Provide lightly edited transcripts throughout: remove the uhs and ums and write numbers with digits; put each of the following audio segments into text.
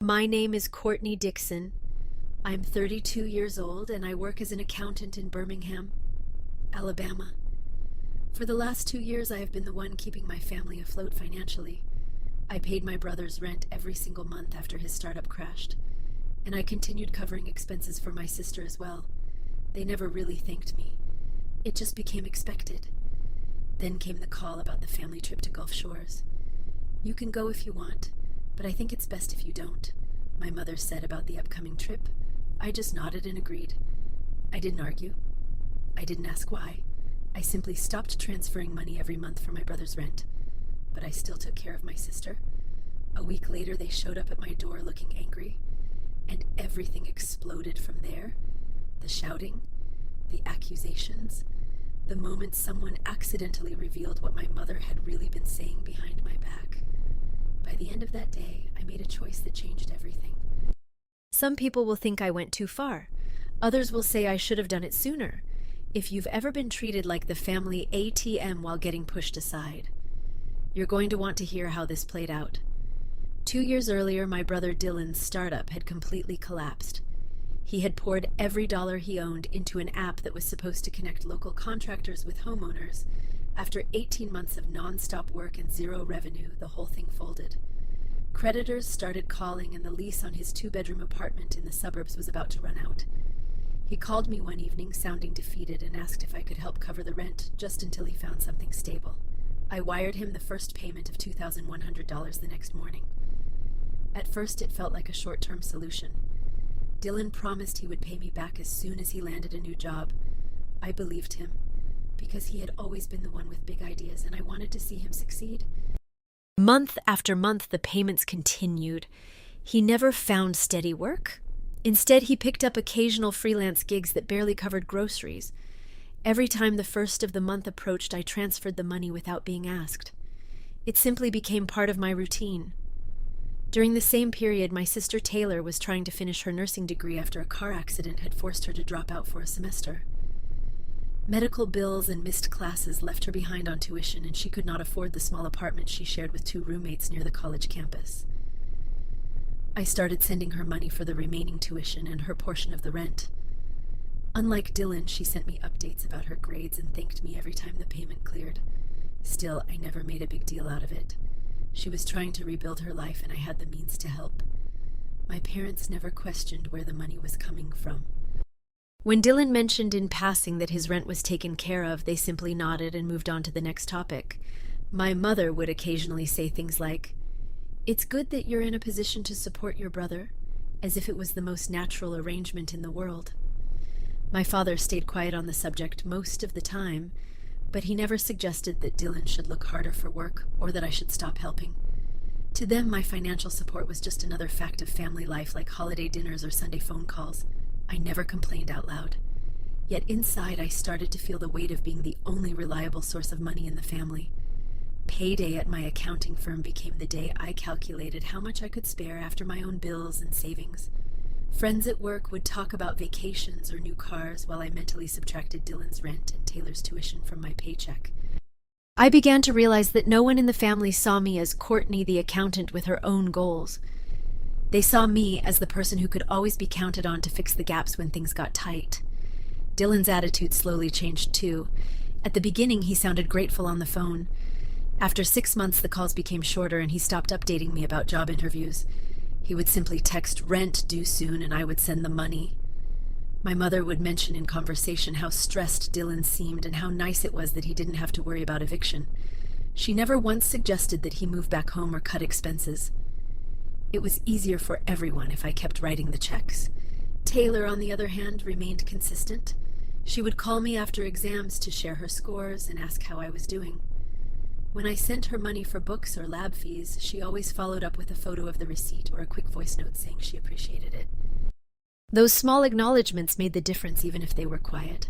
My name is Courtney Dixon. I'm 32 years old and I work as an accountant in Birmingham, Alabama. For the last 2 years, I have been the one keeping my family afloat financially. I paid my brother's rent every single month after his startup crashed, and I continued covering expenses for my sister as well. They never really thanked me. It just became expected. Then came the call about the family trip to Gulf Shores. "You can go if you want, but I think it's best if you don't," my mother said about the upcoming trip. I just nodded and agreed. I didn't argue. I didn't ask why. I simply stopped transferring money every month for my brother's rent. But I still took care of my sister. A week later, they showed up at my door looking angry, and everything exploded from there. The shouting, the accusations, the moment someone accidentally revealed what my mother had really been saying behind my back. By the end of that day, I made a choice that changed everything. Some people will think I went too far. Others will say I should have done it sooner. If you've ever been treated like the family ATM while getting pushed aside, you're going to want to hear how this played out. 2 years earlier, my brother Dylan's startup had completely collapsed. He had poured every dollar he owned into an app that was supposed to connect local contractors with homeowners. After 18 months of non-stop work and zero revenue, the whole thing folded. Creditors started calling, and the lease on his 2-bedroom apartment in the suburbs was about to run out. He called me one evening, sounding defeated, and asked if I could help cover the rent just until he found something stable. I wired him the first payment of $2,100 the next morning. At first, it felt like a short-term solution. Dylan promised he would pay me back as soon as he landed a new job. I believed him, because he had always been the one with big ideas, and I wanted to see him succeed. Month after month, the payments continued. He never found steady work. Instead, he picked up occasional freelance gigs that barely covered groceries. Every time the first of the month approached, I transferred the money without being asked. It simply became part of my routine. During the same period, my sister Taylor was trying to finish her nursing degree after a car accident had forced her to drop out for a semester. Medical bills and missed classes left her behind on tuition, and she could not afford the small apartment she shared with 2 roommates near the college campus. I started sending her money for the remaining tuition and her portion of the rent. Unlike Dylan, she sent me updates about her grades and thanked me every time the payment cleared. Still, I never made a big deal out of it. She was trying to rebuild her life, and I had the means to help. My parents never questioned where the money was coming from. When Dylan mentioned in passing that his rent was taken care of, they simply nodded and moved on to the next topic. My mother would occasionally say things like, "It's good that you're in a position to support your brother," as if it was the most natural arrangement in the world. My father stayed quiet on the subject most of the time, but he never suggested that Dylan should look harder for work or that I should stop helping. To them, my financial support was just another fact of family life, like holiday dinners or Sunday phone calls. I never complained out loud. Yet inside, I started to feel the weight of being the only reliable source of money in the family. Payday at my accounting firm became the day I calculated how much I could spare after my own bills and savings. Friends at work would talk about vacations or new cars while I mentally subtracted Dylan's rent and Taylor's tuition from my paycheck. I began to realize that no one in the family saw me as Courtney the accountant with her own goals. They saw me as the person who could always be counted on to fix the gaps when things got tight. Dylan's attitude slowly changed too. At the beginning, he sounded grateful on the phone. After 6 months, the calls became shorter and he stopped updating me about job interviews. He would simply text "rent due soon" and I would send the money. My mother would mention in conversation how stressed Dylan seemed and how nice it was that he didn't have to worry about eviction. She never once suggested that he move back home or cut expenses. It was easier for everyone if I kept writing the checks. Taylor, on the other hand, remained consistent. She would call me after exams to share her scores and ask how I was doing. When I sent her money for books or lab fees, she always followed up with a photo of the receipt or a quick voice note saying she appreciated it. Those small acknowledgments made the difference even if they were quiet.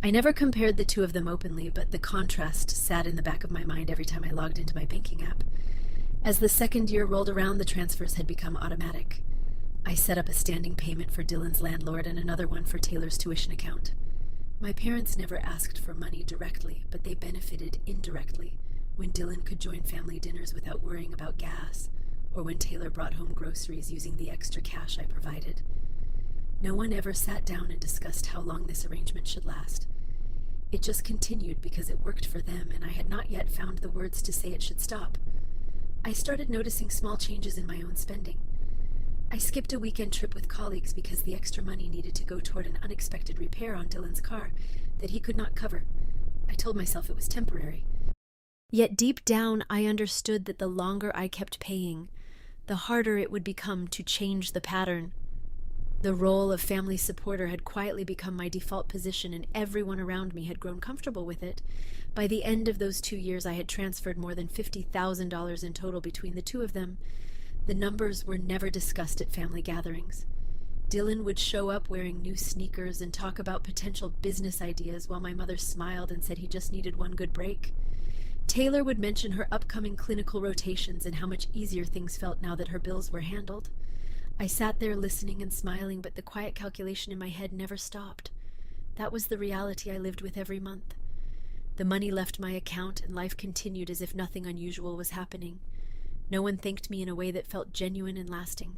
I never compared the two of them openly, but the contrast sat in the back of my mind every time I logged into my banking app. As the second year rolled around, the transfers had become automatic. I set up a standing payment for Dylan's landlord and another one for Taylor's tuition account. My parents never asked for money directly, but they benefited indirectly when Dylan could join family dinners without worrying about gas, or when Taylor brought home groceries using the extra cash I provided. No one ever sat down and discussed how long this arrangement should last. It just continued because it worked for them, and I had not yet found the words to say it should stop. I started noticing small changes in my own spending. I skipped a weekend trip with colleagues because the extra money needed to go toward an unexpected repair on Dylan's car that he could not cover. I told myself it was temporary. Yet deep down, I understood that the longer I kept paying, the harder it would become to change the pattern. The role of family supporter had quietly become my default position, and everyone around me had grown comfortable with it. By the end of those 2 years, I had transferred more than $50,000 in total between the two of them. The numbers were never discussed at family gatherings. Dylan would show up wearing new sneakers and talk about potential business ideas while my mother smiled and said he just needed one good break. Taylor would mention her upcoming clinical rotations and how much easier things felt now that her bills were handled. I sat there listening and smiling, but the quiet calculation in my head never stopped. That was the reality I lived with every month. The money left my account and life continued as if nothing unusual was happening. No one thanked me in a way that felt genuine and lasting.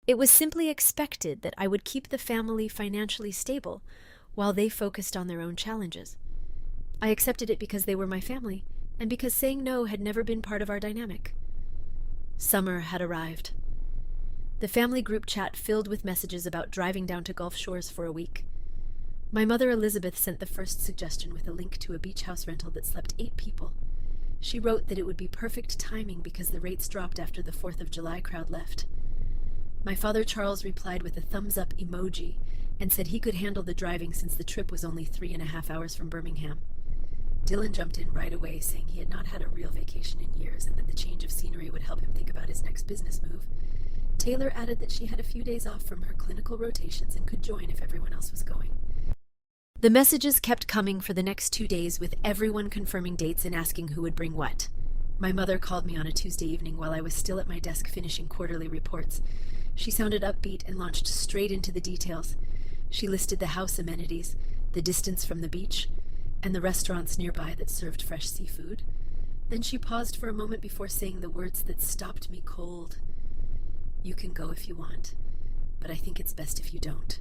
It was simply expected that I would keep the family financially stable while they focused on their own challenges. I accepted it because they were my family, and because saying no had never been part of our dynamic. Summer had arrived. The family group chat filled with messages about driving down to Gulf Shores for a week. My mother Elizabeth sent the first suggestion with a link to a beach house rental that slept 8 people. She wrote that it would be perfect timing because the rates dropped after the 4th of July crowd left. My father Charles replied with a thumbs-up emoji and said he could handle the driving since the trip was only 3.5 hours from Birmingham. Dylan jumped in right away, saying he had not had a real vacation in years and that the change of scenery would help him think about his next business move. Taylor added that she had a few days off from her clinical rotations and could join if everyone else was going. The messages kept coming for the next 2 days, with everyone confirming dates and asking who would bring what. My mother called me on a Tuesday evening while I was still at my desk finishing quarterly reports. She sounded upbeat and launched straight into the details. She listed the house amenities, the distance from the beach, and the restaurants nearby that served fresh seafood. Then she paused for a moment before saying the words that stopped me cold. "You can go if you want, but I think it's best if you don't,"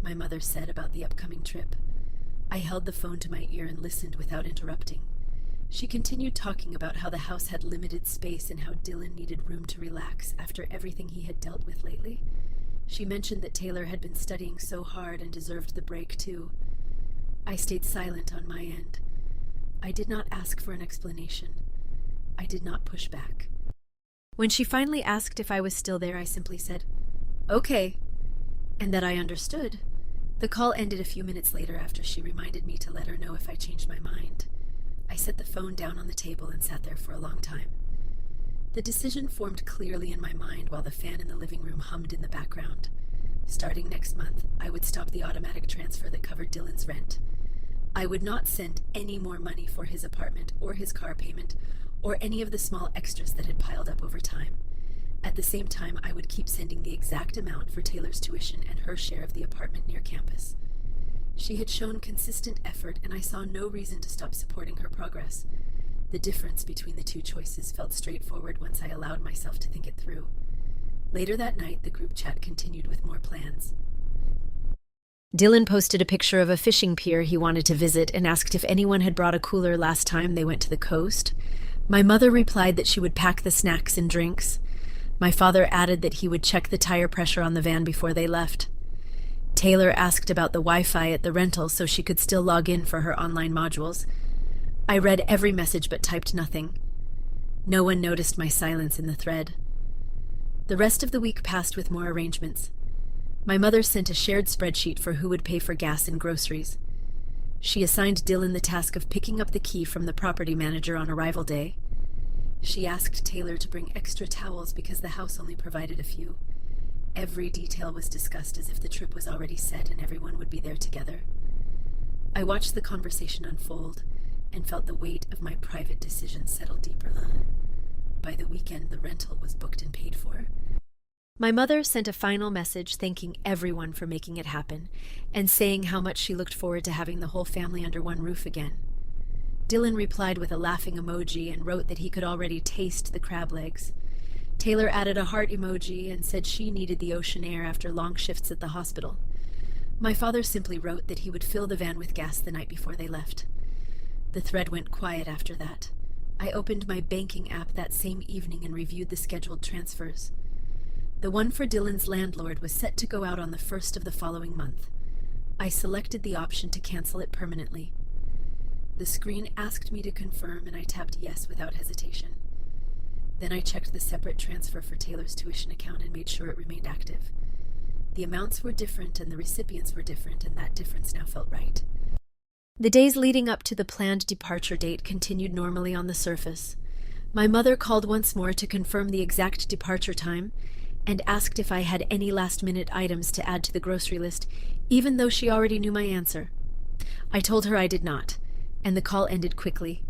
my mother said about the upcoming trip. I held the phone to my ear and listened without interrupting. She continued talking about how the house had limited space and how Dylan needed room to relax after everything he had dealt with lately. She mentioned that Taylor had been studying so hard and deserved the break too. I stayed silent on my end. I did not ask for an explanation. I did not push back. When she finally asked if I was still there, I simply said, "Okay," and that I understood. The call ended a few minutes later after she reminded me to let her know if I changed my mind. I set the phone down on the table and sat there for a long time. The decision formed clearly in my mind while the fan in the living room hummed in the background. Starting next month, I would stop the automatic transfer that covered Dylan's rent. I would not send any more money for his apartment or his car payment or any of the small extras that had piled up over time. At the same time, I would keep sending the exact amount for Taylor's tuition and her share of the apartment near campus. She had shown consistent effort, and I saw no reason to stop supporting her progress. The difference between the two choices felt straightforward once I allowed myself to think it through. Later that night, the group chat continued with more plans. Dylan posted a picture of a fishing pier he wanted to visit and asked if anyone had brought a cooler last time they went to the coast. My mother replied that she would pack the snacks and drinks. My father added that he would check the tire pressure on the van before they left. Taylor asked about the Wi-Fi at the rental so she could still log in for her online modules. I read every message but typed nothing. No one noticed my silence in the thread. The rest of the week passed with more arrangements. My mother sent a shared spreadsheet for who would pay for gas and groceries. She assigned Dylan the task of picking up the key from the property manager on arrival day. She asked Taylor to bring extra towels because the house only provided a few. Every detail was discussed as if the trip was already set and everyone would be there together. I watched the conversation unfold and felt the weight of my private decision settle deeper. By the weekend, the rental was booked and paid for. My mother sent a final message thanking everyone for making it happen and saying how much she looked forward to having the whole family under one roof again. Dylan replied with a laughing emoji and wrote that he could already taste the crab legs. Taylor added a heart emoji and said she needed the ocean air after long shifts at the hospital. My father simply wrote that he would fill the van with gas the night before they left. The thread went quiet after that. I opened my banking app that same evening and reviewed the scheduled transfers. The one for Dylan's landlord was set to go out on the 1st of the following month. I selected the option to cancel it permanently. The screen asked me to confirm, and I tapped yes without hesitation. Then I checked the separate transfer for Taylor's tuition account and made sure it remained active. The amounts were different and the recipients were different, and that difference now felt right. The days leading up to the planned departure date continued normally on the surface. My mother called once more to confirm the exact departure time and asked if I had any last-minute items to add to the grocery list, even though she already knew my answer. I told her I did not, and the call ended quickly.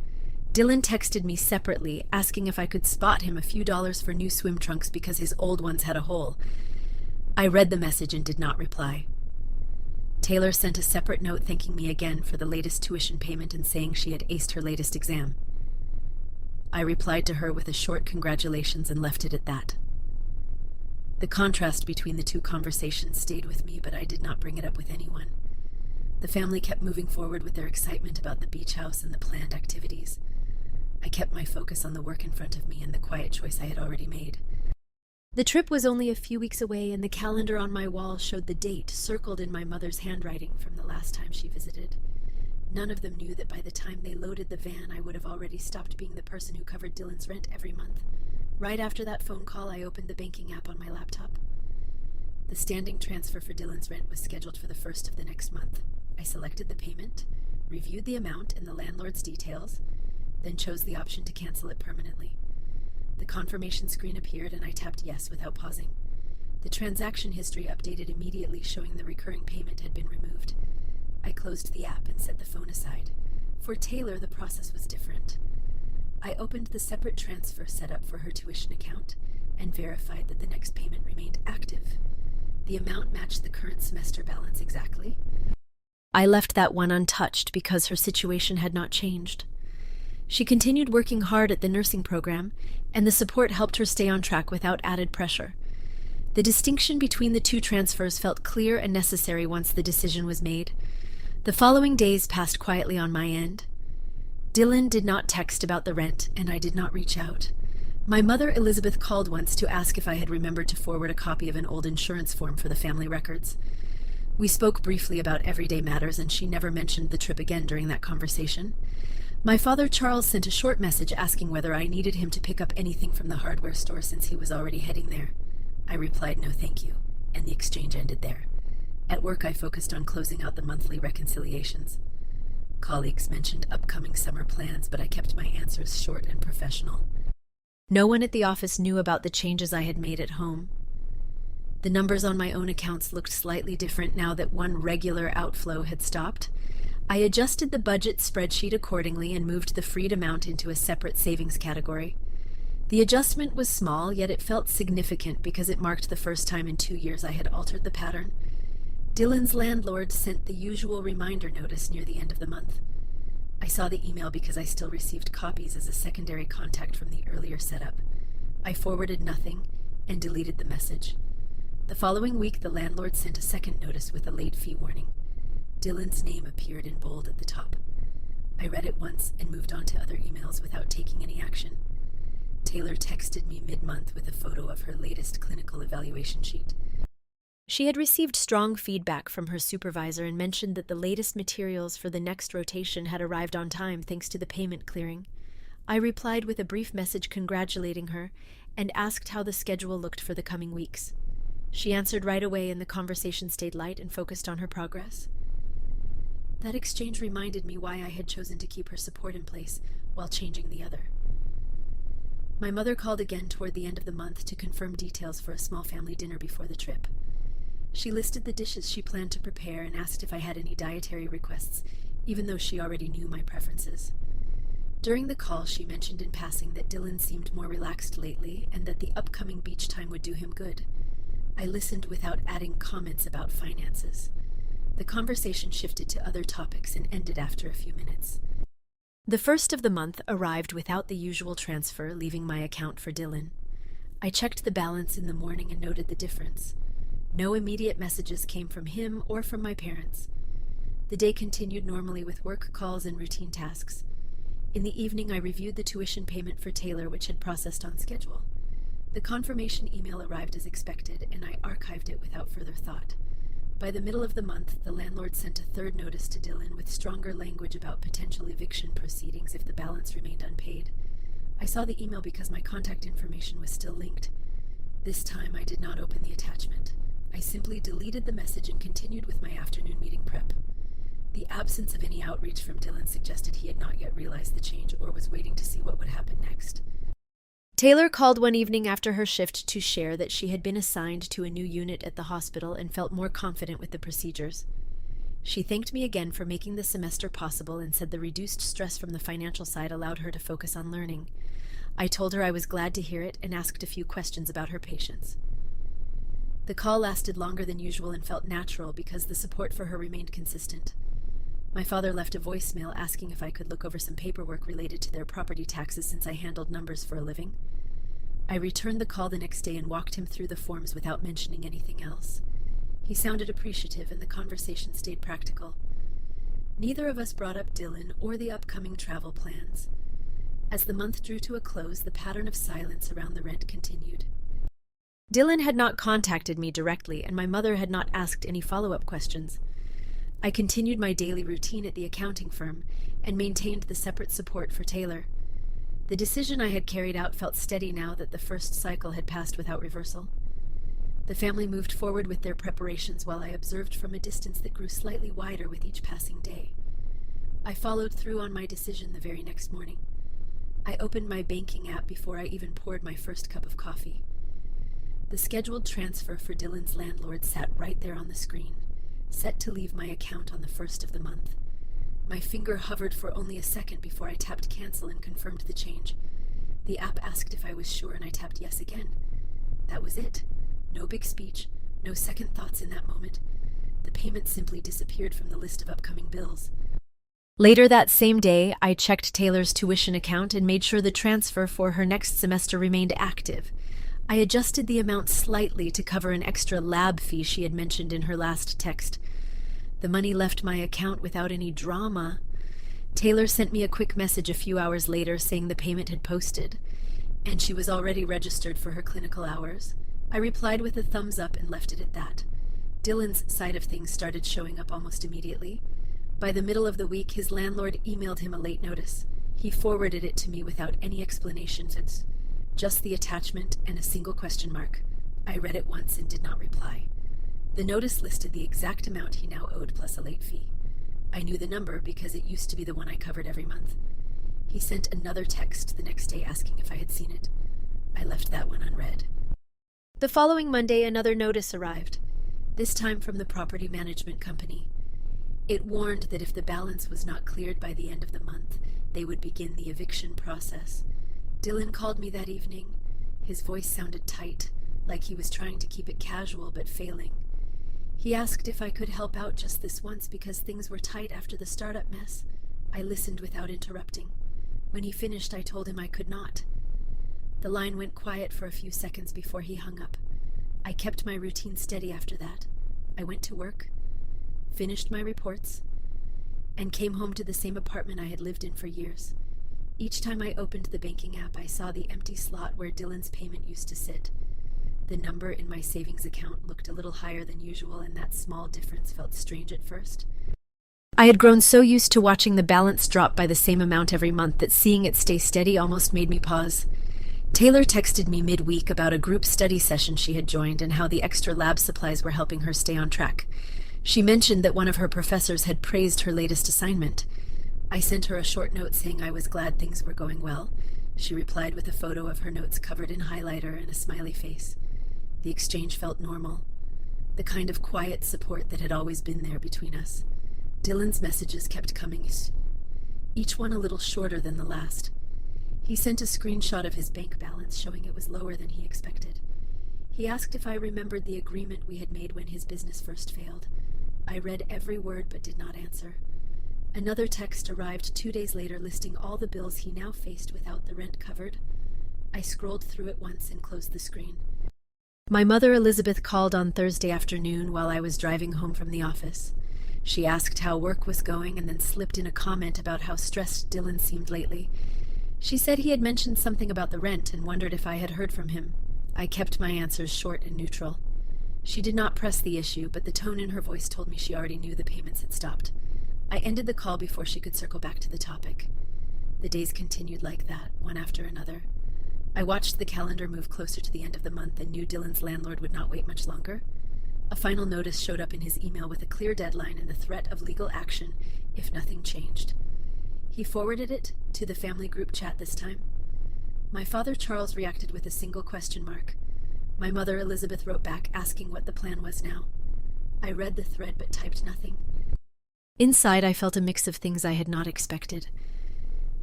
Dylan texted me separately, asking if I could spot him a few dollars for new swim trunks because his old ones had a hole. I read the message and did not reply. Taylor sent a separate note thanking me again for the latest tuition payment and saying she had aced her latest exam. I replied to her with a short congratulations and left it at that. The contrast between the two conversations stayed with me, but I did not bring it up with anyone. The family kept moving forward with their excitement about the beach house and the planned activities. I kept my focus on the work in front of me and the quiet choice I had already made. The trip was only a few weeks away, and the calendar on my wall showed the date circled in my mother's handwriting from the last time she visited. None of them knew that by the time they loaded the van, I would have already stopped being the person who covered Dylan's rent every month. Right after that phone call, I opened the banking app on my laptop. The standing transfer for Dylan's rent was scheduled for the 1st of the next month. I selected the payment, reviewed the amount and the landlord's details, then chose the option to cancel it permanently. The confirmation screen appeared and I tapped yes without pausing. The transaction history updated immediately, showing the recurring payment had been removed. I closed the app and set the phone aside. For Taylor, the process was different. I opened the separate transfer set up for her tuition account and verified that the next payment remained active. The amount matched the current semester balance exactly. I left that one untouched because her situation had not changed. She continued working hard at the nursing program, and the support helped her stay on track without added pressure. The distinction between the two transfers felt clear and necessary once the decision was made. The following days passed quietly on my end. Dylan did not text about the rent, and I did not reach out. My mother, Elizabeth, called once to ask if I had remembered to forward a copy of an old insurance form for the family records. We spoke briefly about everyday matters, and she never mentioned the trip again during that conversation. My father, Charles, sent a short message asking whether I needed him to pick up anything from the hardware store since he was already heading there. I replied no thank you, and the exchange ended there. At work, I focused on closing out the monthly reconciliations. Colleagues mentioned upcoming summer plans, but I kept my answers short and professional. No one at the office knew about the changes I had made at home. The numbers on my own accounts looked slightly different now that one regular outflow had stopped. I adjusted the budget spreadsheet accordingly and moved the freed amount into a separate savings category. The adjustment was small, yet it felt significant because it marked the first time in 2 years I had altered the pattern. Dylan's landlord sent the usual reminder notice near the end of the month. I saw the email because I still received copies as a secondary contact from the earlier setup. I forwarded nothing and deleted the message. The following week, the landlord sent a second notice with a late fee warning. Dylan's name appeared in bold at the top. I read it once and moved on to other emails without taking any action. Taylor texted me mid-month with a photo of her latest clinical evaluation sheet. She had received strong feedback from her supervisor and mentioned that the latest materials for the next rotation had arrived on time thanks to the payment clearing. I replied with a brief message congratulating her and asked how the schedule looked for the coming weeks. She answered right away, and the conversation stayed light and focused on her progress. That exchange reminded me why I had chosen to keep her support in place while changing the other. My mother called again toward the end of the month to confirm details for a small family dinner before the trip. She listed the dishes she planned to prepare and asked if I had any dietary requests, even though she already knew my preferences. During the call, she mentioned in passing that Dylan seemed more relaxed lately and that the upcoming beach time would do him good. I listened without adding comments about finances. The conversation shifted to other topics and ended after a few minutes. The first of the month arrived without the usual transfer, leaving my account for Dylan. I checked the balance in the morning and noted the difference. No immediate messages came from him or from my parents. The day continued normally with work calls and routine tasks. In the evening, I reviewed the tuition payment for Taylor, which had processed on schedule. The confirmation email arrived as expected, and I archived it without further thought. By the middle of the month, the landlord sent a third notice to Dylan with stronger language about potential eviction proceedings if the balance remained unpaid. I saw the email because my contact information was still linked. This time, I did not open the attachment. I simply deleted the message and continued with my afternoon meeting prep. The absence of any outreach from Dylan suggested he had not yet realized the change or was waiting to see what would happen next. Taylor called one evening after her shift to share that she had been assigned to a new unit at the hospital and felt more confident with the procedures. She thanked me again for making the semester possible and said the reduced stress from the financial side allowed her to focus on learning. I told her I was glad to hear it and asked a few questions about her patients. The call lasted longer than usual and felt natural because the support for her remained consistent. My father left a voicemail asking if I could look over some paperwork related to their property taxes since I handled numbers for a living. I returned the call the next day and walked him through the forms without mentioning anything else. He sounded appreciative and the conversation stayed practical. Neither of us brought up Dylan or the upcoming travel plans. As the month drew to a close, the pattern of silence around the rent continued. Dylan had not contacted me directly, and my mother had not asked any follow-up questions. I continued my daily routine at the accounting firm and maintained the separate support for Taylor. The decision I had carried out felt steady now that the first cycle had passed without reversal. The family moved forward with their preparations while I observed from a distance that grew slightly wider with each passing day. I followed through on my decision the very next morning. I opened my banking app before I even poured my first cup of coffee. The scheduled transfer for Dylan's landlord sat right there on the screen, set to leave my account on the first of the month. My finger hovered for only a second before I tapped cancel and confirmed the change. The app asked if I was sure, and I tapped yes again. That was it. No big speech, no second thoughts in that moment. The payment simply disappeared from the list of upcoming bills. Later that same day, I checked Taylor's tuition account and made sure the transfer for her next semester remained active. I adjusted the amount slightly to cover an extra lab fee she had mentioned in her last text. The money left my account without any drama. Taylor sent me a quick message a few hours later saying the payment had posted, and she was already registered for her clinical hours. I replied with a thumbs up and left it at that. Dylan's side of things started showing up almost immediately. By the middle of the week, his landlord emailed him a late notice. He forwarded it to me without any explanations, just the attachment and a single question mark. I read it once and did not reply. The notice listed the exact amount he now owed plus a late fee. I knew the number because it used to be the one I covered every month. He sent another text the next day asking if I had seen it. I left that one unread. The following Monday, another notice arrived, this time from the property management company. It warned that if the balance was not cleared by the end of the month, they would begin the eviction process. Dylan called me that evening. His voice sounded tight, like he was trying to keep it casual but failing. He asked if I could help out just this once because things were tight after the startup mess. I listened without interrupting. When he finished, I told him I could not. The line went quiet for a few seconds before he hung up. I kept my routine steady after that. I went to work, finished my reports, and came home to the same apartment I had lived in for years. Each time I opened the banking app, I saw the empty slot where Dylan's payment used to sit. The number in my savings account looked a little higher than usual, and that small difference felt strange at first. I had grown so used to watching the balance drop by the same amount every month that seeing it stay steady almost made me pause. Taylor texted me midweek about a group study session she had joined and how the extra lab supplies were helping her stay on track. She mentioned that one of her professors had praised her latest assignment. I sent her a short note saying I was glad things were going well. She replied with a photo of her notes covered in highlighter and a smiley face. The exchange felt normal, the kind of quiet support that had always been there between us. Dylan's messages kept coming, each one a little shorter than the last. He sent a screenshot of his bank balance showing it was lower than he expected. He asked if I remembered the agreement we had made when his business first failed. I read every word but did not answer. Another text arrived 2 days later listing all the bills he now faced without the rent covered. I scrolled through it once and closed the screen. My mother Elizabeth called on Thursday afternoon while I was driving home from the office. She asked how work was going and then slipped in a comment about how stressed Dylan seemed lately. She said he had mentioned something about the rent and wondered if I had heard from him. I kept my answers short and neutral. She did not press the issue, but the tone in her voice told me she already knew the payments had stopped. I ended the call before she could circle back to the topic. The days continued like that, one after another. I watched the calendar move closer to the end of the month and knew Dylan's landlord would not wait much longer. A final notice showed up in his email with a clear deadline and the threat of legal action if nothing changed. He forwarded it to the family group chat this time. My father Charles reacted with a single question mark. My mother Elizabeth wrote back asking what the plan was now. I read the thread but typed nothing. Inside, I felt a mix of things I had not expected.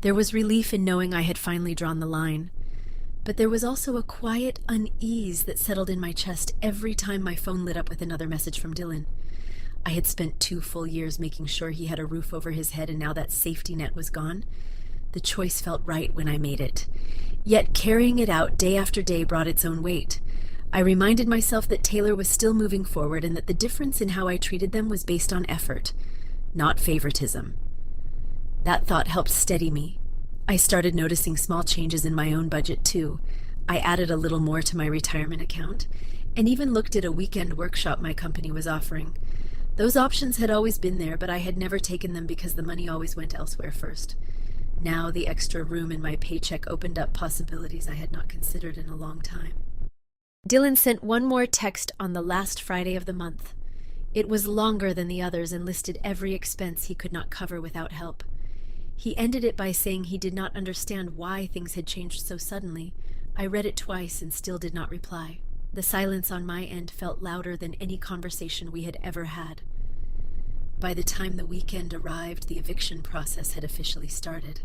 There was relief in knowing I had finally drawn the line, but there was also a quiet unease that settled in my chest every time my phone lit up with another message from Dylan. I had spent 2 full years making sure he had a roof over his head, and now that safety net was gone. The choice felt right when I made it. Yet carrying it out day after day brought its own weight. I reminded myself that Taylor was still moving forward and that the difference in how I treated them was based on effort, not favoritism. That thought helped steady me. I started noticing small changes in my own budget too. I added a little more to my retirement account and even looked at a weekend workshop my company was offering. Those options had always been there, but I had never taken them because the money always went elsewhere first. Now the extra room in my paycheck opened up possibilities I had not considered in a long time. Dylan sent one more text on the last Friday of the month. It was longer than the others and listed every expense he could not cover without help. He ended it by saying he did not understand why things had changed so suddenly. I read it twice and still did not reply. The silence on my end felt louder than any conversation we had ever had. By the time the weekend arrived, the eviction process had officially started.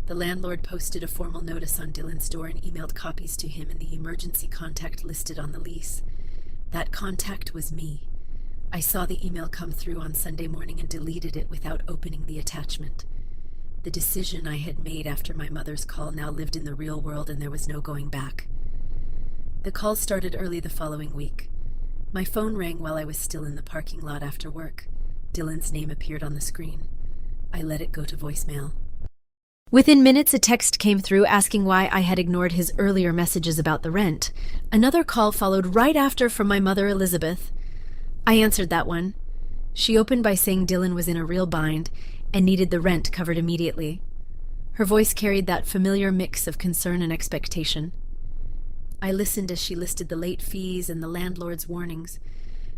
The landlord posted a formal notice on Dylan's door and emailed copies to him and the emergency contact listed on the lease. That contact was me. I saw the email come through on Sunday morning and deleted it without opening the attachment. The decision I had made after my mother's call now lived in the real world, and there was no going back. The call started early the following week. My phone rang while I was still in the parking lot after work. Dylan's name appeared on the screen. I let it go to voicemail. Within minutes, a text came through asking why I had ignored his earlier messages about the rent. Another call followed right after from my mother Elizabeth. I answered that one. She opened by saying Dylan was in a real bind and needed the rent covered immediately. Her voice carried that familiar mix of concern and expectation. I listened as she listed the late fees and the landlord's warnings.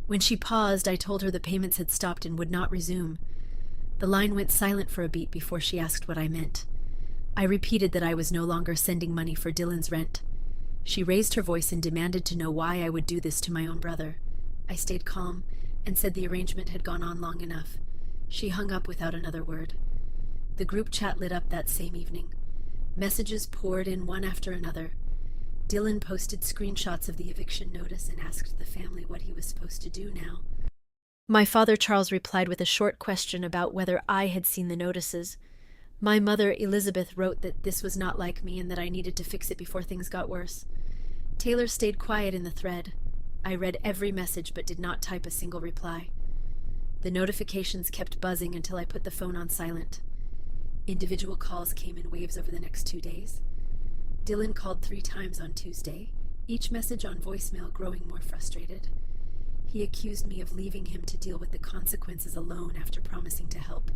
When she paused, I told her the payments had stopped and would not resume. The line went silent for a beat before she asked what I meant. I repeated that I was no longer sending money for Dylan's rent. She raised her voice and demanded to know why I would do this to my own brother. I stayed calm and said the arrangement had gone on long enough. She hung up without another word. The group chat lit up that same evening. Messages poured in one after another. Dylan posted screenshots of the eviction notice and asked the family what he was supposed to do now. My father Charles replied with a short question about whether I had seen the notices. My mother Elizabeth wrote that this was not like me and that I needed to fix it before things got worse. Taylor stayed quiet in the thread. I read every message but did not type a single reply. The notifications kept buzzing until I put the phone on silent. Individual calls came in waves over the next 2 days. Dylan called 3 times on Tuesday, each message on voicemail growing more frustrated. He accused me of leaving him to deal with the consequences alone after promising to help.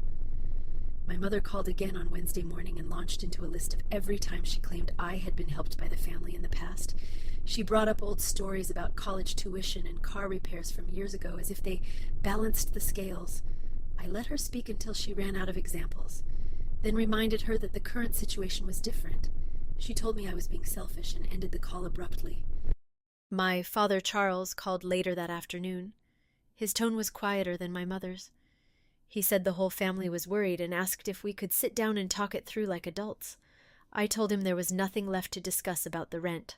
My mother called again on Wednesday morning and launched into a list of every time she claimed I had been helped by the family in the past. She brought up old stories about college tuition and car repairs from years ago as if they balanced the scales. I let her speak until she ran out of examples, then reminded her that the current situation was different. She told me I was being selfish and ended the call abruptly. My father Charles called later that afternoon. His tone was quieter than my mother's. He said the whole family was worried and asked if we could sit down and talk it through like adults. I told him there was nothing left to discuss about the rent.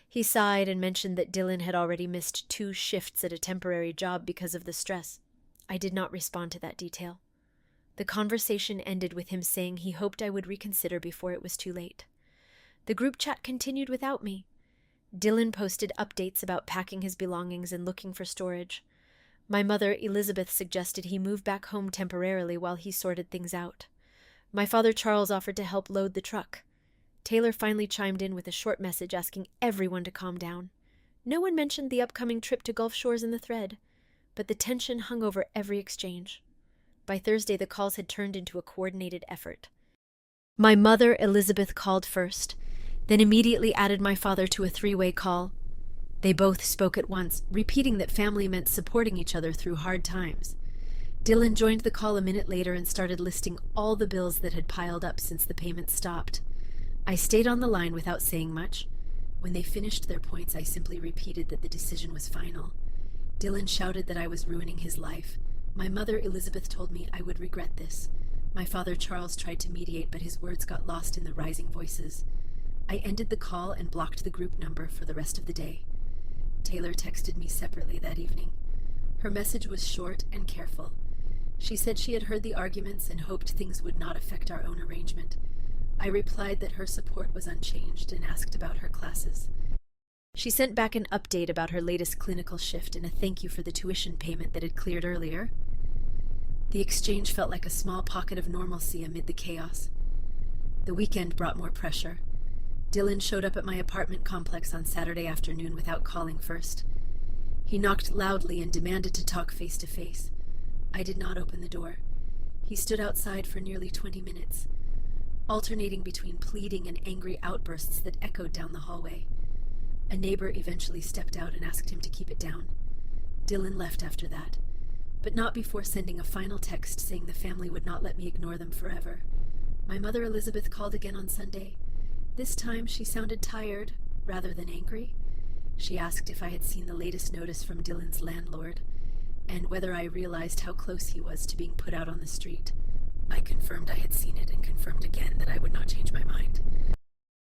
He sighed and mentioned that Dylan had already missed 2 shifts at a temporary job because of the stress. I did not respond to that detail. The conversation ended with him saying he hoped I would reconsider before it was too late. The group chat continued without me. Dylan posted updates about packing his belongings and looking for storage. My mother, Elizabeth, suggested he move back home temporarily while he sorted things out. My father, Charles, offered to help load the truck. Taylor finally chimed in with a short message asking everyone to calm down. No one mentioned the upcoming trip to Gulf Shores in the thread, but the tension hung over every exchange. By Thursday, the calls had turned into a coordinated effort. My mother, Elizabeth, called first, then immediately added my father to a three-way call. They both spoke at once, repeating that family meant supporting each other through hard times. Dylan joined the call a minute later and started listing all the bills that had piled up since the payments stopped. I stayed on the line without saying much. When they finished their points, I simply repeated that the decision was final. Dylan shouted that I was ruining his life. My mother, Elizabeth, told me I would regret this. My father, Charles, tried to mediate, but his words got lost in the rising voices. I ended the call and blocked the group number for the rest of the day. Taylor texted me separately that evening. Her message was short and careful. She said she had heard the arguments and hoped things would not affect our own arrangement. I replied that her support was unchanged and asked about her classes. She sent back an update about her latest clinical shift and a thank you for the tuition payment that had cleared earlier. The exchange felt like a small pocket of normalcy amid the chaos. The weekend brought more pressure. Dylan showed up at my apartment complex on Saturday afternoon without calling first. He knocked loudly and demanded to talk face to face. I did not open the door. He stood outside for nearly 20 minutes, alternating between pleading and angry outbursts that echoed down the hallway. A neighbor eventually stepped out and asked him to keep it down. Dylan left after that, but not before sending a final text saying the family would not let me ignore them forever. My mother, Elizabeth, called again on Sunday. This time she sounded tired rather than angry. She asked if I had seen the latest notice from Dylan's landlord, and whether I realized how close he was to being put out on the street. I confirmed I had seen it and confirmed again that I would not change my mind.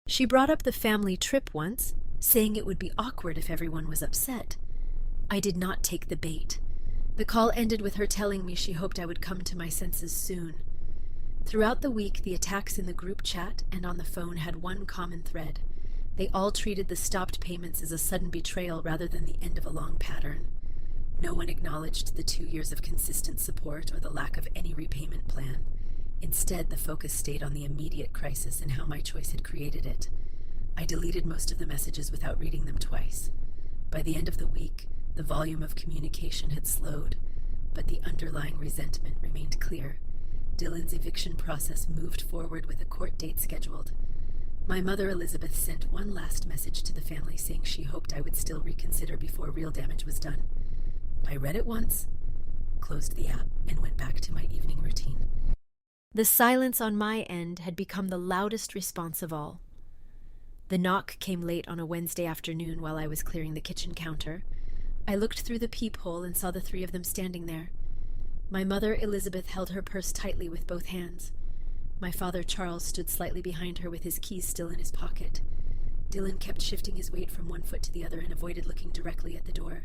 She brought up the family trip once, saying it would be awkward if everyone was upset. I did not take the bait. The call ended with her telling me she hoped I would come to my senses soon. Throughout the week, the attacks in the group chat and on the phone had one common thread. They all treated the stopped payments as a sudden betrayal rather than the end of a long pattern. No one acknowledged the 2 years of consistent support or the lack of any repayment plan. Instead, the focus stayed on the immediate crisis and how my choice had created it. I deleted most of the messages without reading them twice. By the end of the week, the volume of communication had slowed, but the underlying resentment remained clear. Dylan's eviction process moved forward with a court date scheduled. My mother, Elizabeth, sent one last message to the family saying she hoped I would still reconsider before real damage was done. I read it once, closed the app, and went back to my evening routine. The silence on my end had become the loudest response of all. The knock came late on a Wednesday afternoon while I was clearing the kitchen counter. I looked through the peephole and saw the three of them standing there. My mother, Elizabeth, held her purse tightly with both hands. My father, Charles, stood slightly behind her with his keys still in his pocket. Dylan kept shifting his weight from one foot to the other and avoided looking directly at the door.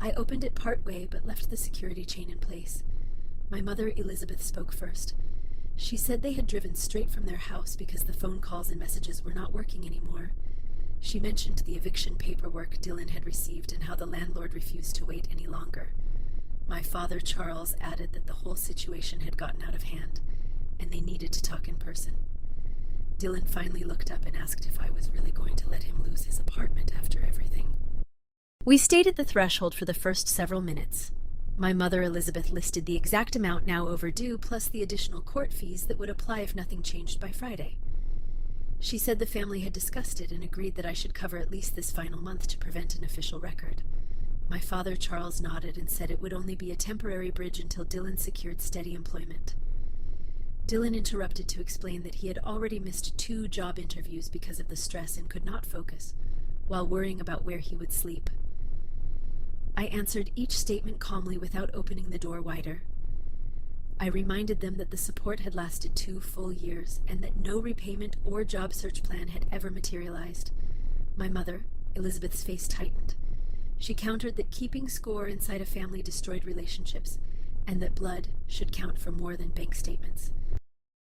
I opened it part way, but left the security chain in place. My mother, Elizabeth, spoke first. She said they had driven straight from their house because the phone calls and messages were not working anymore. She mentioned the eviction paperwork Dylan had received and how the landlord refused to wait any longer. My father, Charles, added that the whole situation had gotten out of hand, and they needed to talk in person. Dylan finally looked up and asked if I was really going to let him lose his apartment after everything. We stayed at the threshold for the first several minutes. My mother, Elizabeth, listed the exact amount now overdue, plus the additional court fees that would apply if nothing changed by Friday. She said the family had discussed it and agreed that I should cover at least this final month to prevent an official record. My father, Charles, nodded and said it would only be a temporary bridge until Dylan secured steady employment. Dylan interrupted to explain that he had already missed 2 job interviews because of the stress and could not focus, while worrying about where he would sleep. I answered each statement calmly without opening the door wider. I reminded them that the support had lasted 2 full years and that no repayment or job search plan had ever materialized. My mother, Elizabeth's face tightened. She countered that keeping score inside a family destroyed relationships, and that blood should count for more than bank statements.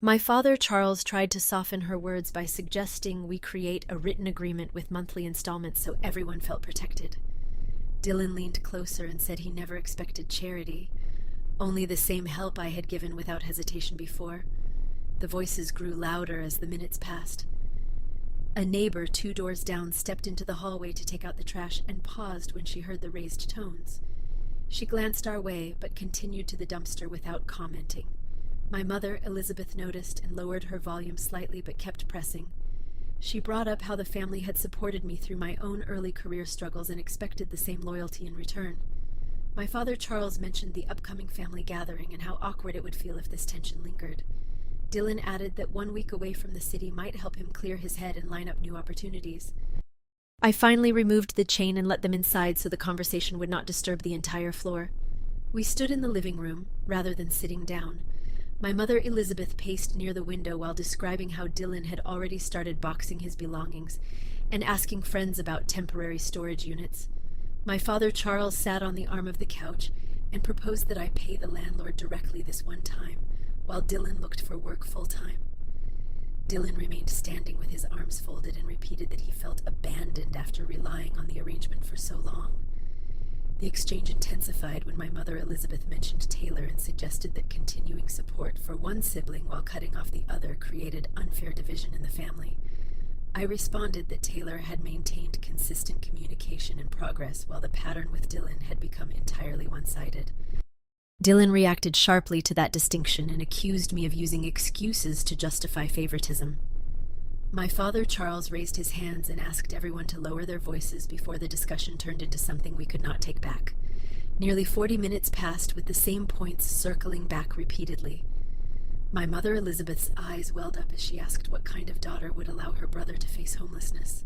My father, Charles, tried to soften her words by suggesting we create a written agreement with monthly installments so everyone felt protected. Dylan leaned closer and said he never expected charity, only the same help I had given without hesitation before. The voices grew louder as the minutes passed. A neighbor 2 doors down stepped into the hallway to take out the trash and paused when she heard the raised tones. She glanced our way, but continued to the dumpster without commenting. My mother, Elizabeth, noticed and lowered her volume slightly but kept pressing. She brought up how the family had supported me through my own early career struggles and expected the same loyalty in return. My father, Charles, mentioned the upcoming family gathering and how awkward it would feel if this tension lingered. Dylan added that 1 week away from the city might help him clear his head and line up new opportunities. I finally removed the chain and let them inside so the conversation would not disturb the entire floor. We stood in the living room, rather than sitting down. My mother, Elizabeth, paced near the window while describing how Dylan had already started boxing his belongings and asking friends about temporary storage units. My father, Charles, sat on the arm of the couch and proposed that I pay the landlord directly this one time, while Dylan looked for work full-time. Dylan remained standing with his arms folded and repeated that he felt abandoned after relying on the arrangement for so long. The exchange intensified when my mother, Elizabeth, mentioned Taylor and suggested that continuing support for one sibling while cutting off the other created unfair division in the family. I responded that Taylor had maintained consistent communication and progress while the pattern with Dylan had become entirely one-sided. Dylan reacted sharply to that distinction and accused me of using excuses to justify favoritism. My father, Charles, raised his hands and asked everyone to lower their voices before the discussion turned into something we could not take back. Nearly 40 minutes passed with the same points circling back repeatedly. My mother, Elizabeth's eyes welled up as she asked what kind of daughter would allow her brother to face homelessness.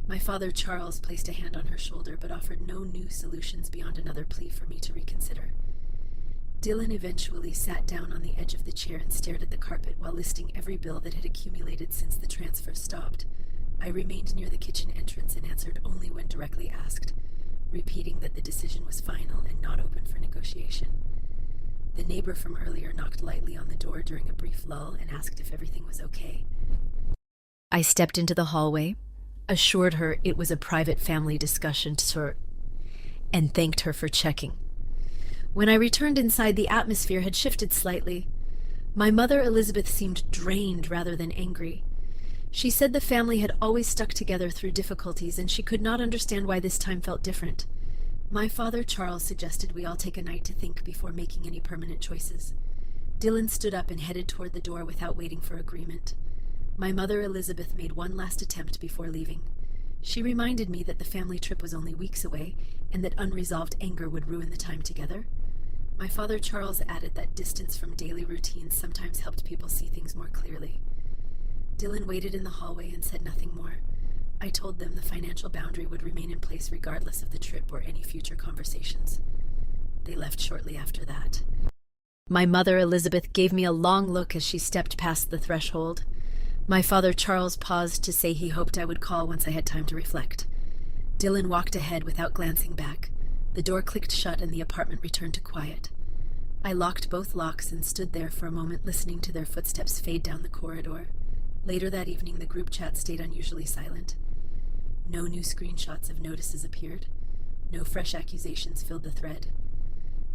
My father, Charles, placed a hand on her shoulder but offered no new solutions beyond another plea for me to reconsider. Dylan eventually sat down on the edge of the chair and stared at the carpet while listing every bill that had accumulated since the transfer stopped. I remained near the kitchen entrance and answered only when directly asked, repeating that the decision was final and not open for negotiation. The neighbor from earlier knocked lightly on the door during a brief lull and asked if everything was okay. I stepped into the hallway, assured her it was a private family discussion, and thanked her for checking. When I returned inside, the atmosphere had shifted slightly. My mother, Elizabeth, seemed drained rather than angry. She said the family had always stuck together through difficulties, and she could not understand why this time felt different. My father, Charles, suggested we all take a night to think before making any permanent choices. Dylan stood up and headed toward the door without waiting for agreement. My mother, Elizabeth, made one last attempt before leaving. She reminded me that the family trip was only weeks away, and that unresolved anger would ruin the time together. My father, Charles, added that distance from daily routines sometimes helped people see things more clearly. Dylan waited in the hallway and said nothing more. I told them the financial boundary would remain in place regardless of the trip or any future conversations. They left shortly after that. My mother, Elizabeth, gave me a long look as she stepped past the threshold. My father, Charles, paused to say he hoped I would call once I had time to reflect. Dylan walked ahead without glancing back. The door clicked shut and the apartment returned to quiet. I locked both locks and stood there for a moment listening to their footsteps fade down the corridor. Later that evening, the group chat stayed unusually silent. No new screenshots of notices appeared. No fresh accusations filled the thread.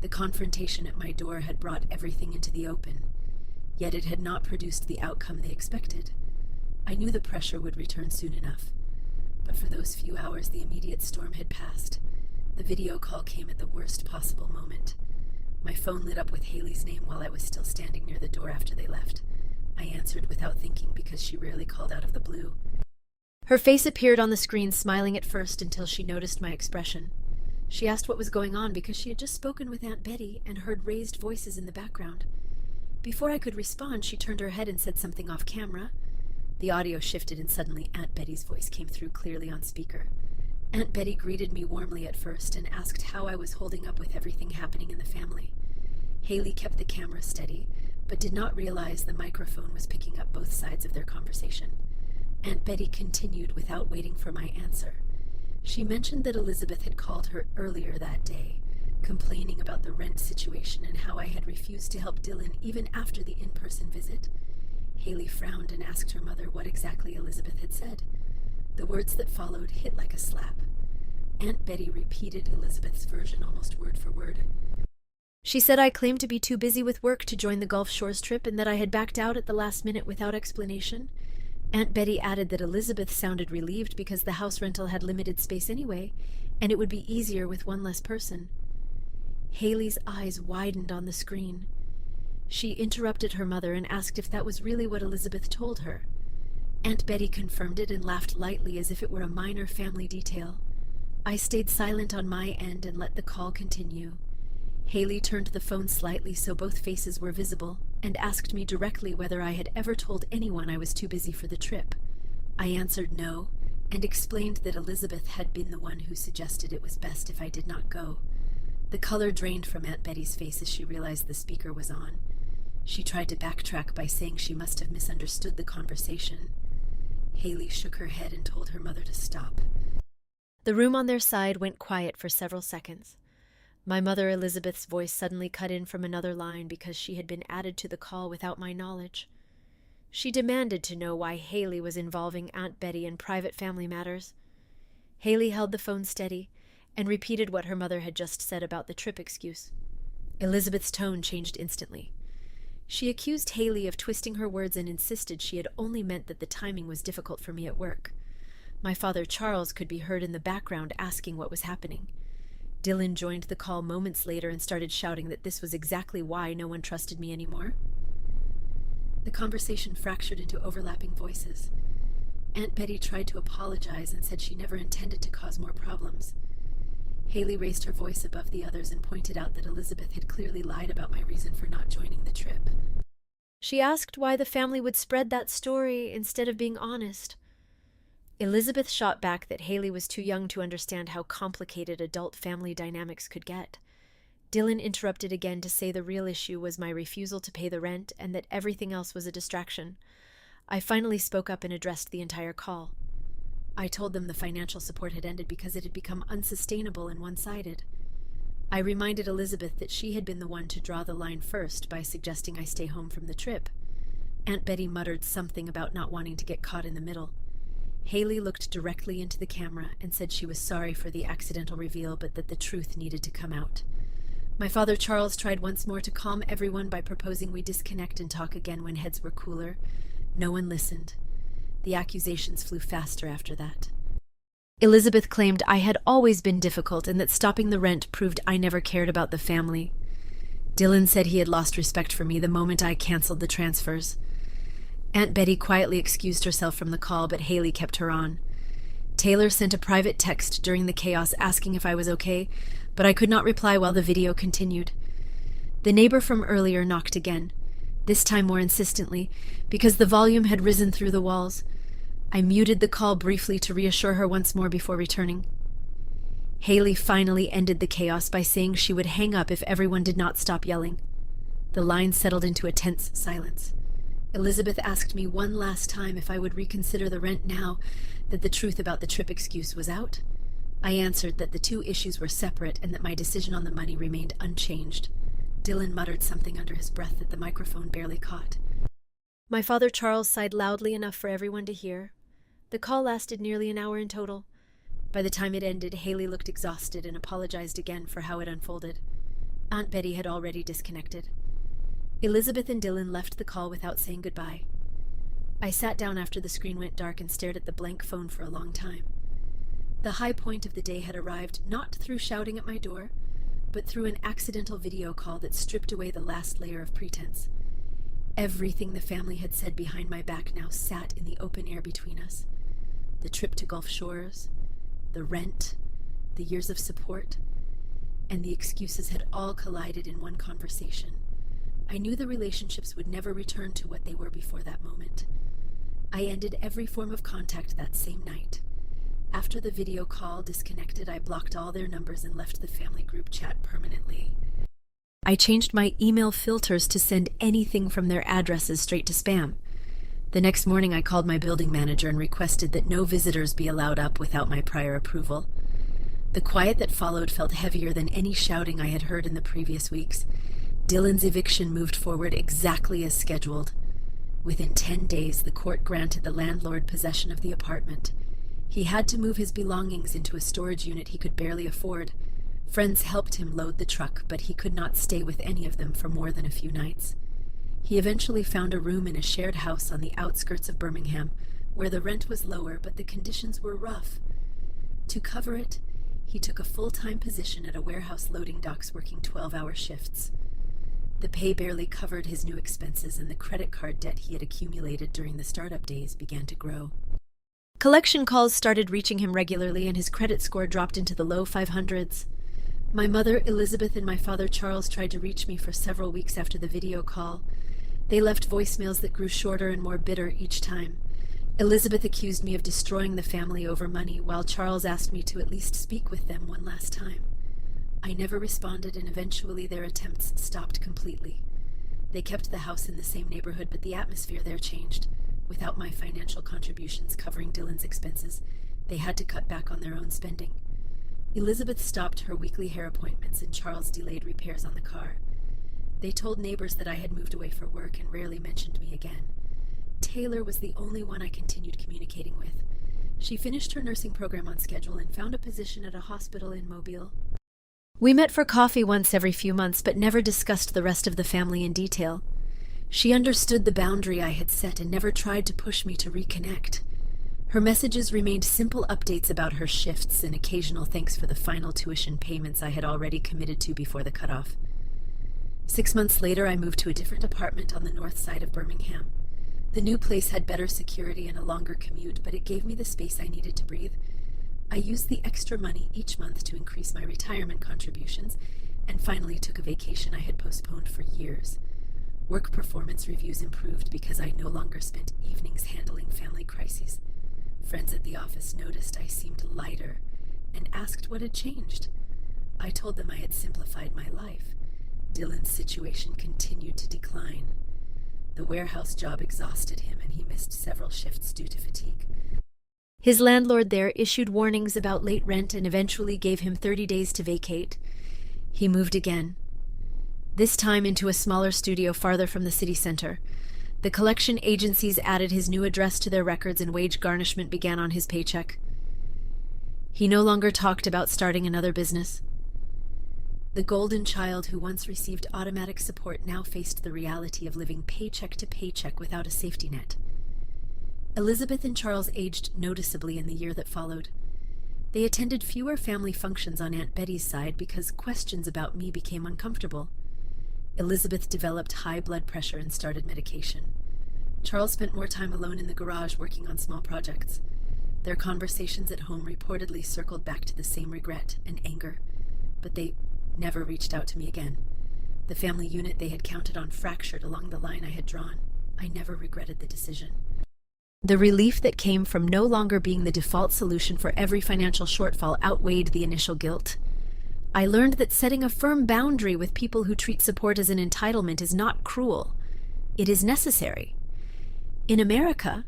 The confrontation at my door had brought everything into the open, yet it had not produced the outcome they expected. I knew the pressure would return soon enough, but for those few hours the immediate storm had passed. The video call came at the worst possible moment. My phone lit up with Haley's name while I was still standing near the door after they left. I answered without thinking because she rarely called out of the blue. Her face appeared on the screen, smiling at first until she noticed my expression. She asked what was going on because she had just spoken with Aunt Betty and heard raised voices in the background. Before I could respond, she turned her head and said something off camera. The audio shifted and suddenly Aunt Betty's voice came through clearly on speaker. Aunt Betty greeted me warmly at first and asked how I was holding up with everything happening in the family. Haley kept the camera steady, but did not realize the microphone was picking up both sides of their conversation. Aunt Betty continued without waiting for my answer. She mentioned that Elizabeth had called her earlier that day, complaining about the rent situation and how I had refused to help Dylan even after the in-person visit. Haley frowned and asked her mother what exactly Elizabeth had said. The words that followed hit like a slap. Aunt Betty repeated Elizabeth's version almost word for word. She said I claimed to be too busy with work to join the Gulf Shores trip and that I had backed out at the last minute without explanation. Aunt Betty added that Elizabeth sounded relieved because the house rental had limited space anyway, and it would be easier with one less person. Haley's eyes widened on the screen. She interrupted her mother and asked if that was really what Elizabeth told her. Aunt Betty confirmed it and laughed lightly as if it were a minor family detail. I stayed silent on my end and let the call continue. Haley turned the phone slightly so both faces were visible and asked me directly whether I had ever told anyone I was too busy for the trip. I answered no and explained that Elizabeth had been the one who suggested it was best if I did not go. The color drained from Aunt Betty's face as she realized the speaker was on. She tried to backtrack by saying she must have misunderstood the conversation. Haley shook her head and told her mother to stop. The room on their side went quiet for several seconds. My mother Elizabeth's voice suddenly cut in from another line because she had been added to the call without my knowledge. She demanded to know why Haley was involving Aunt Betty in private family matters. Haley held the phone steady and repeated what her mother had just said about the trip excuse. Elizabeth's tone changed instantly. She accused Haley of twisting her words and insisted she had only meant that the timing was difficult for me at work. My father Charles could be heard in the background asking what was happening. Dylan joined the call moments later and started shouting that this was exactly why no one trusted me anymore. The conversation fractured into overlapping voices. Aunt Betty tried to apologize and said she never intended to cause more problems. Haley raised her voice above the others and pointed out that Elizabeth had clearly lied about my reason for not joining the trip. She asked why the family would spread that story instead of being honest. Elizabeth shot back that Haley was too young to understand how complicated adult family dynamics could get. Dylan interrupted again to say the real issue was my refusal to pay the rent and that everything else was a distraction. I finally spoke up and addressed the entire call. I told them the financial support had ended because it had become unsustainable and one-sided. I reminded Elizabeth that she had been the one to draw the line first by suggesting I stay home from the trip. Aunt Betty muttered something about not wanting to get caught in the middle. Haley looked directly into the camera and said she was sorry for the accidental reveal, but that the truth needed to come out. My father Charles tried once more to calm everyone by proposing we disconnect and talk again when heads were cooler. No one listened. The accusations flew faster after that. Elizabeth claimed I had always been difficult and that stopping the rent proved I never cared about the family. Dylan said he had lost respect for me the moment I canceled the transfers. Aunt Betty quietly excused herself from the call, but Haley kept her on. Taylor sent a private text during the chaos asking if I was okay, but I could not reply while the video continued. The neighbor from earlier knocked again, this time more insistently, because the volume had risen through the walls. I muted the call briefly to reassure her once more before returning. Haley finally ended the chaos by saying she would hang up if everyone did not stop yelling. The line settled into a tense silence. Elizabeth asked me one last time if I would reconsider the rent now that the truth about the trip excuse was out. I answered that the two issues were separate and that my decision on the money remained unchanged. Dylan muttered something under his breath that the microphone barely caught. My father Charles sighed loudly enough for everyone to hear. The call lasted nearly an hour in total. By the time it ended, Haley looked exhausted and apologized again for how it unfolded. Aunt Betty had already disconnected. Elizabeth and Dylan left the call without saying goodbye. I sat down after the screen went dark and stared at the blank phone for a long time. The high point of the day had arrived not through shouting at my door, but through an accidental video call that stripped away the last layer of pretense. Everything the family had said behind my back now sat in the open air between us. The trip to Gulf Shores, the rent, the years of support, and the excuses had all collided in one conversation. I knew the relationships would never return to what they were before that moment. I ended every form of contact that same night. After the video call disconnected, I blocked all their numbers and left the family group chat permanently. I changed my email filters to send anything from their addresses straight to spam. The next morning, I called my building manager and requested that no visitors be allowed up without my prior approval. The quiet that followed felt heavier than any shouting I had heard in the previous weeks. Dylan's eviction moved forward exactly as scheduled. Within 10 days, the court granted the landlord possession of the apartment. He had to move his belongings into a storage unit he could barely afford. Friends helped him load the truck, but he could not stay with any of them for more than a few nights. He eventually found a room in a shared house on the outskirts of Birmingham, where the rent was lower, but the conditions were rough. To cover it, he took a full-time position at a warehouse loading docks, working 12-hour shifts. The pay barely covered his new expenses, and the credit card debt he had accumulated during the startup days began to grow. Collection calls started reaching him regularly, and his credit score dropped into the low 500s. My mother, Elizabeth, and my father, Charles, tried to reach me for several weeks after the video call. They left voicemails that grew shorter and more bitter each time. Elizabeth accused me of destroying the family over money, while Charles asked me to at least speak with them one last time. I never responded, and eventually their attempts stopped completely. They kept the house in the same neighborhood, but the atmosphere there changed. Without my financial contributions covering Dylan's expenses, they had to cut back on their own spending. Elizabeth stopped her weekly hair appointments, and Charles delayed repairs on the car. They told neighbors that I had moved away for work and rarely mentioned me again. Taylor was the only one I continued communicating with. She finished her nursing program on schedule and found a position at a hospital in Mobile. We met for coffee once every few months, but never discussed the rest of the family in detail. She understood the boundary I had set and never tried to push me to reconnect. Her messages remained simple updates about her shifts and occasional thanks for the final tuition payments I had already committed to before the cutoff. 6 months later, I moved to a different apartment on the north side of Birmingham. The new place had better security and a longer commute, but it gave me the space I needed to breathe. I used the extra money each month to increase my retirement contributions, and finally took a vacation I had postponed for years. Work performance reviews improved because I no longer spent evenings handling family crises. Friends at the office noticed I seemed lighter and asked what had changed. I told them I had simplified my life. Dylan's situation continued to decline. The warehouse job exhausted him, and he missed several shifts due to fatigue. His landlord there issued warnings about late rent and eventually gave him 30 days to vacate. He moved again, this time into a smaller studio farther from the city center. The collection agencies added his new address to their records, and wage garnishment began on his paycheck. He no longer talked about starting another business. The golden child who once received automatic support now faced the reality of living paycheck to paycheck without a safety net. Elizabeth and Charles aged noticeably in the year that followed. They attended fewer family functions on Aunt Betty's side because questions about me became uncomfortable. Elizabeth developed high blood pressure and started medication. Charles spent more time alone in the garage working on small projects. Their conversations at home reportedly circled back to the same regret and anger, but they never reached out to me again. The family unit they had counted on fractured along the line I had drawn. I never regretted the decision. The relief that came from no longer being the default solution for every financial shortfall outweighed the initial guilt. I learned that setting a firm boundary with people who treat support as an entitlement is not cruel. It is necessary. In America,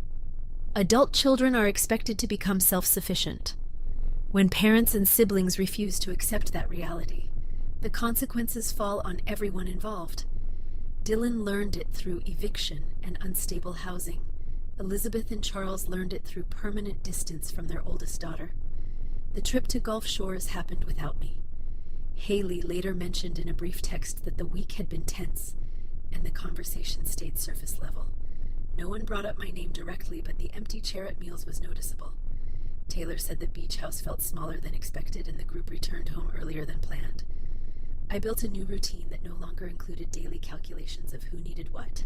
adult children are expected to become self-sufficient. When parents and siblings refuse to accept that reality, the consequences fall on everyone involved. Dylan learned it through eviction and unstable housing. Elizabeth and Charles learned it through permanent distance from their oldest daughter. The trip to Gulf Shores happened without me. Haley later mentioned in a brief text that the week had been tense, and the conversation stayed surface level. No one brought up my name directly, but the empty chair at meals was noticeable. Taylor said the beach house felt smaller than expected, and the group returned home earlier than planned. I built a new routine that no longer included daily calculations of who needed what.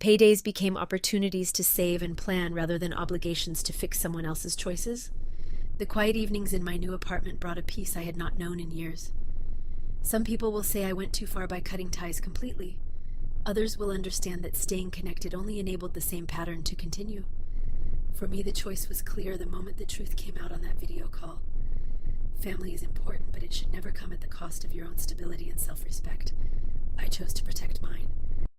Paydays became opportunities to save and plan rather than obligations to fix someone else's choices. The quiet evenings in my new apartment brought a peace I had not known in years. Some people will say I went too far by cutting ties completely. Others will understand that staying connected only enabled the same pattern to continue. For me, the choice was clear the moment the truth came out on that video call. Family is important, but it should never come at the cost of your own stability and self-respect. I chose to protect mine.